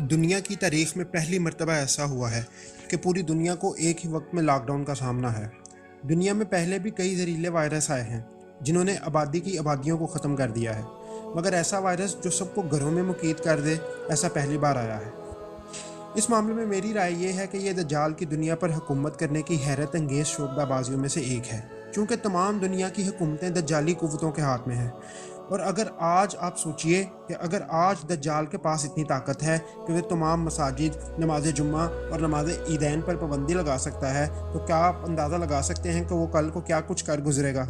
دنیا کی تاریخ میں پہلی مرتبہ ایسا ہوا ہے کہ پوری دنیا کو ایک ہی وقت میں لاک ڈاؤن کا سامنا ہے۔ دنیا میں پہلے بھی کئی زہریلے وائرس آئے ہیں جنہوں نے آبادی کی آبادیوں کو ختم کر دیا ہے، مگر ایسا وائرس جو سب کو گھروں میں مقید کر دے، ایسا پہلی بار آیا ہے۔ اس معاملے میں میری رائے یہ ہے کہ یہ دجال کی دنیا پر حکومت کرنے کی حیرت انگیز شعبہ بازیوں میں سے ایک ہے، چونکہ تمام دنیا کی حکومتیں دجالی قوتوں کے ہاتھ میں ہیں۔ اور اگر آج آپ سوچئے کہ اگر آج دجال کے پاس اتنی طاقت ہے کہ وہ تمام مساجد، نماز جمعہ اور نماز عیدین پر پابندی لگا سکتا ہے، تو کیا آپ اندازہ لگا سکتے ہیں کہ وہ کل کو کیا کچھ کر گزرے گا؟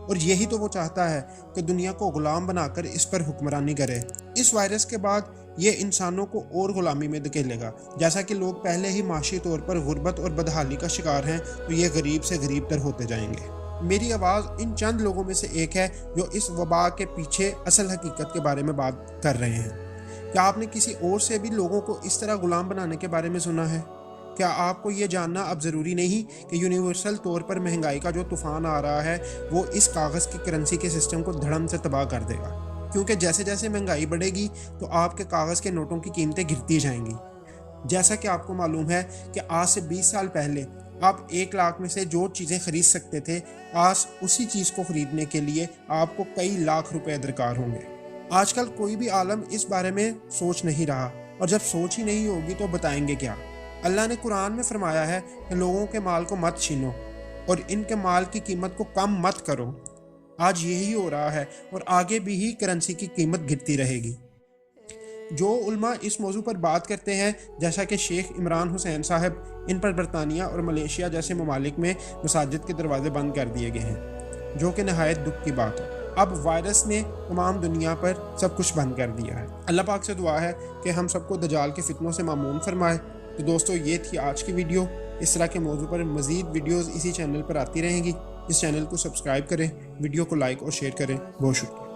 اور یہی تو وہ چاہتا ہے کہ دنیا کو غلام بنا کر اس پر حکمرانی کرے۔ اس وائرس کے بعد یہ انسانوں کو اور غلامی میں دھکیلے گا۔ جیسا کہ لوگ پہلے ہی معاشی طور پر غربت اور بدحالی کا شکار ہیں، تو یہ غریب سے غریب تر ہوتے جائیں گے۔ میری آواز ان چند لوگوں میں سے ایک ہے جو اس وبا کے پیچھے اصل حقیقت کے بارے میں بات کر رہے ہیں۔ کیا آپ نے کسی اور سے بھی لوگوں کو اس طرح غلام بنانے کے بارے میں سنا ہے؟ کیا آپ کو یہ جاننا اب ضروری نہیں کہ یونیورسل طور پر مہنگائی کا جو طوفان آ رہا ہے وہ اس کاغذ کی کرنسی کے سسٹم کو دھڑم سے تباہ کر دے گا؟ کیونکہ جیسے جیسے مہنگائی بڑھے گی تو آپ کے کاغذ کے نوٹوں کی قیمتیں گرتی جائیں گی۔ جیسا کہ آپ کو معلوم ہے کہ آج سے 20 سال پہلے آپ 1 لاکھ میں سے جو چیزیں خرید سکتے تھے، آج اسی چیز کو خریدنے کے لیے آپ کو کئی لاکھ روپے درکار ہوں گے۔ آج کل کوئی بھی عالم اس بارے میں سوچ نہیں رہا، اور جب سوچ ہی نہیں ہوگی تو بتائیں گے کیا؟ اللہ نے قرآن میں فرمایا ہے کہ لوگوں کے مال کو مت چھینو اور ان کے مال کی قیمت کو کم مت کرو۔ آج یہی ہو رہا ہے اور آگے بھی ہی کرنسی کی قیمت گرتی رہے گی۔ جو علماء اس موضوع پر بات کرتے ہیں، جیسا کہ شیخ عمران حسین صاحب، ان پر برطانیہ اور ملیشیا جیسے ممالک میں مساجد کے دروازے بند کر دیے گئے ہیں، جو کہ نہایت دکھ کی بات ہے۔ اب وائرس نے تمام دنیا پر سب کچھ بند کر دیا ہے۔ اللہ پاک سے دعا ہے کہ ہم سب کو دجال کے فتنوں سے معمون فرمائے۔ تو دوستو، یہ تھی آج کی ویڈیو۔ اس طرح کے موضوع پر مزید ویڈیوز اسی چینل پر آتی رہیں گی۔ اس چینل کو سبسکرائب کریں، ویڈیو کو لائک اور شیئر کریں۔ بہت شکریہ۔